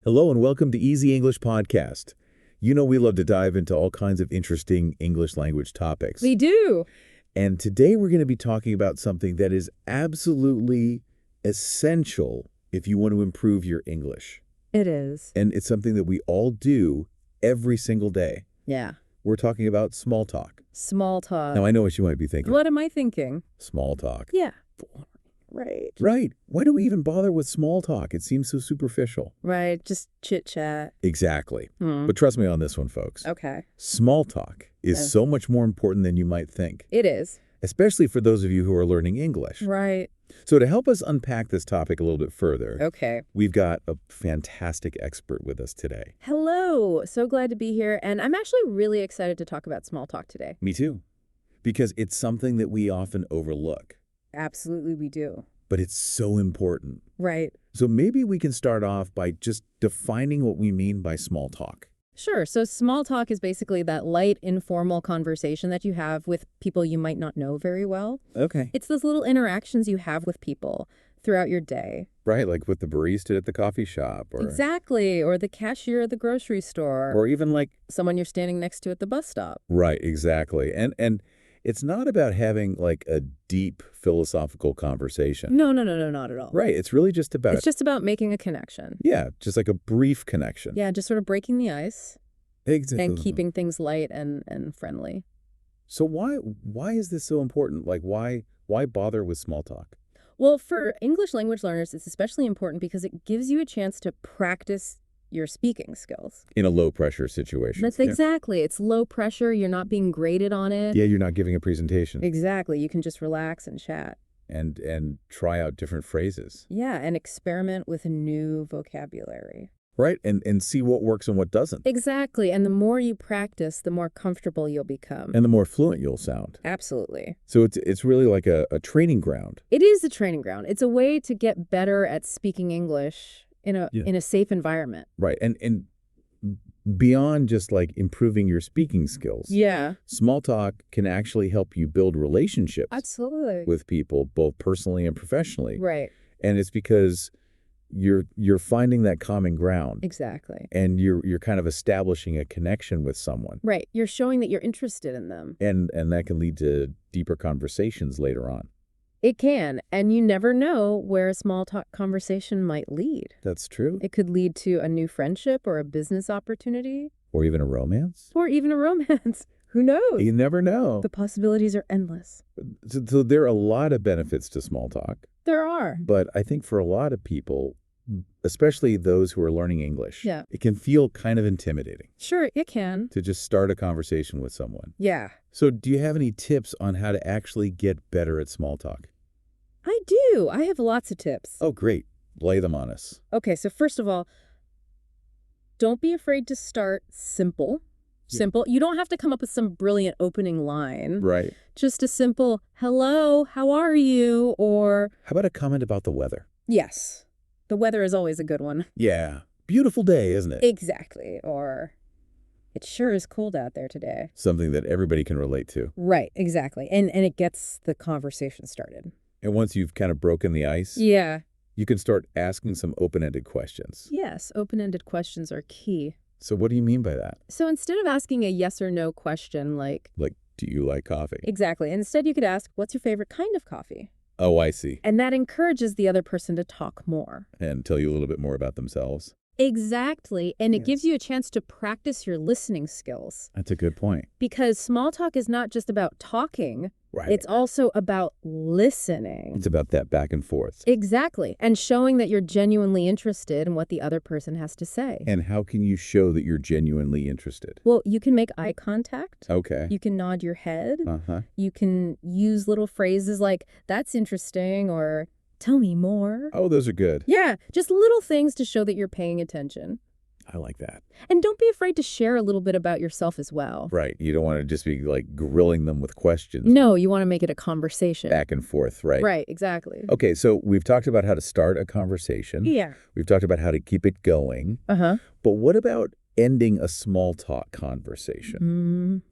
Hello and welcome to Easy English Podcast. You know we love to dive into all kinds of interesting English language topics. We do. And today we're going to be talking about something that is absolutely essential if you want to improve your English. It is. And it's something that we all do every single day. Yeah. We're talking about small talk. Small talk. Now, I know what you might be thinking. What am I thinking? Small talk. Yeah. Right. Right. Why do we even bother with small talk? It seems so superficial. Right. Just chit-chat. Exactly. But trust me on this one, folks. Okay. Small talk is so much more important than you might think. It is. Especially for those of you who are learning English. Right. So to help us unpack this topic a little bit further, Okay. we've got a fantastic expert with us today. Hello. So glad to be here. And I'm actually really excited to talk about small talk today. Me too. Because it's something that we often overlook. Absolutely we do. But it's so important. Right. So maybe we can start off by just defining what we mean by small talk. Sure. So small talk is basically that light, informal conversation that you have with people you might not know very well. Okay. It's those little interactions you have with people throughout your day. Right, like with the barista at the coffee shop. Or, Exactly. Or the cashier at the grocery store. or even like... someone you're standing next to at the bus stop. Right, exactly. And it's not about having like a deep philosophical conversation. No, not at all. Right, it's really just about... It's just about making a connection. Yeah, just like a brief connection. Yeah, just sort of breaking the ice Exactly. and keeping things light and friendly. So why is this so important? Like why bother with small talk? Well, for English language learners, it's especially important because it gives you a chance to practice your speaking skills. In a low pressure situation. That's exactly. It's low pressure. You're not being graded on it. Yeah, you're not giving a presentation. Exactly. You can just relax and chat. And try out different phrases. Yeah, and experiment with new vocabulary. Right, and see what works and what doesn't. Exactly. And the more you practice, the more comfortable you'll become. And the more fluent you'll sound. Absolutely. So it's really like a training ground. It is a training ground. It's a way to get better at speaking English in a safe environment. Right, and beyond just like improving your speaking skills. Yeah. Small talk can actually help you build relationships Absolutely. with people, both personally and professionally. Right. And it's because you're finding that common ground. Exactly. And you're kind of establishing a connection with someone. Right. You're showing that you're interested in them. And that can lead to deeper conversations later on. It can. And you never know where a small talk conversation might lead. That's true. It could lead to a new friendship or a business opportunity. Or even a romance. Or even a romance. Who knows? You never know. The possibilities are endless. So there are a lot of benefits to small talk. There are. But I think for a lot of people, especially those who are learning English, Yeah. it can feel kind of intimidating Sure, it can. to just start a conversation with someone. Yeah. So do you have any tips on how to actually get better at small talk? I do. I have lots of tips. Oh, great. Lay them on us. Okay, so first of all, don't be afraid to start simple. Yeah. Simple. You don't have to come up with some brilliant opening line. Right. Just a simple, hello, how are you? Or, How about a comment about the weather? yes, the weather is always a good one. Yeah. Beautiful day, isn't it? Exactly. Or, it sure is cold out there today. Something that everybody can relate to. Right, exactly. And it gets the conversation started. And once you've kind of broken the ice, Yeah. you can start asking some open-ended questions. Yes, open-ended questions are key. So what do you mean by that? So instead of asking a yes or no question like, Like, do you like coffee? exactly, instead you could ask, what's your favorite kind of coffee? Oh, I see. And that encourages the other person to talk more. And tell you a little bit more about themselves. Exactly. And it Yes. gives you a chance to practice your listening skills. That's a good point. Because small talk is not just about talking. Right. It's also about listening. It's about that back and forth. Exactly. And showing that you're genuinely interested in what the other person has to say. And how can you show that you're genuinely interested? Well, you can make eye contact. Okay. You can nod your head. Uh-huh. You can use little phrases like, that's interesting, or tell me more. Oh, those are good. Yeah, just little things to show that you're paying attention. I like that. And don't be afraid to share a little bit about yourself as well. Right. You don't want to just be like grilling them with questions. No, you want to make it a conversation. Back and forth, right? Right, exactly. Okay, so we've talked about how to start a conversation. Yeah. We've talked about how to keep it going. Uh-huh. But what about ending a small talk conversation?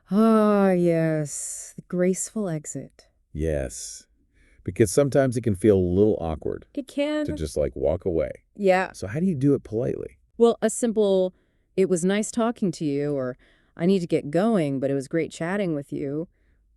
Ah, yes. The graceful exit. Yes. Because sometimes it can feel a little awkward It can. to just like walk away. Yeah. So how do you do it politely? Well, a simple, "It was nice talking to you," or "I need to get going, but it was great chatting with you,"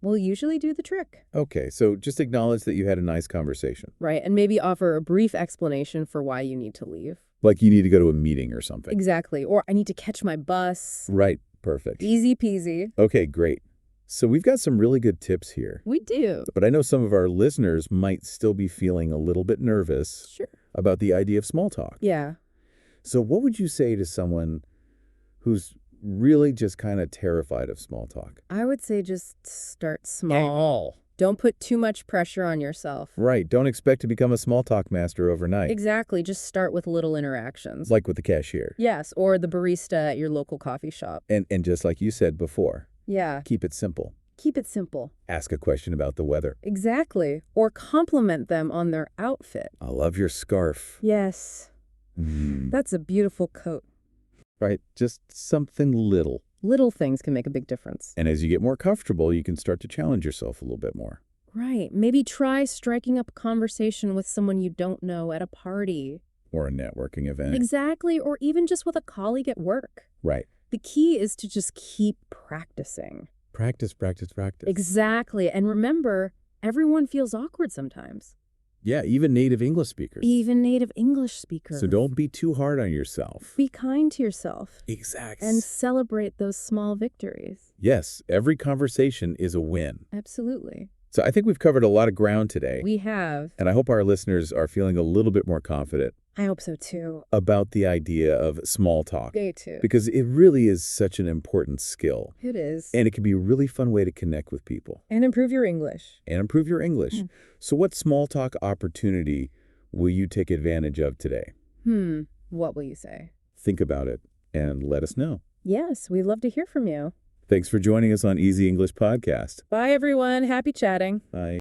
will usually do the trick. Okay, so just acknowledge that you had a nice conversation. Right, and maybe offer a brief explanation for why you need to leave. Like you need to go to a meeting or something. Exactly, or "I need to catch my bus." Right, perfect. Easy peasy. Okay, great. So we've got some really good tips here. We do. But I know some of our listeners might still be feeling a little bit nervous Sure. about the idea of small talk. Yeah. So what would you say to someone who's really just kind of terrified of small talk? I would say just start small. Don't put too much pressure on yourself. Right. Don't expect to become a small talk master overnight. Exactly. Just start with little interactions. Like with the cashier. Yes, or the barista at your local coffee shop. And just like you said before, Yeah. keep it simple. Keep it simple. Ask a question about the weather. Exactly. Or compliment them on their outfit. I love your scarf. Yes. Mm. That's a beautiful coat. Right. Just something little. Little things can make a big difference. And as you get more comfortable, you can start to challenge yourself a little bit more. Right. Maybe try striking up a conversation with someone you don't know at a party. Or a networking event. Exactly. Or even just with a colleague at work. Right. The key is to just keep practicing. Practice, practice, practice. Exactly. And remember, everyone feels awkward sometimes. Yeah, even native English speakers. Even native English speakers. So don't be too hard on yourself. Be kind to yourself. Exactly. And celebrate those small victories. Yes, every conversation is a win. Absolutely. So I think we've covered a lot of ground today. We have. And I hope our listeners are feeling a little bit more confident I hope so too. about the idea of small talk. Me too. Because it really is such an important skill. It is. And it can be a really fun way to connect with people. And improve your English. And improve your English. So what small talk opportunity will you take advantage of today? What will you say? Think about it and let us know. Yes, we'd love to hear from you. Thanks for joining us on Easy English Podcast. Bye, everyone. Happy chatting. Bye.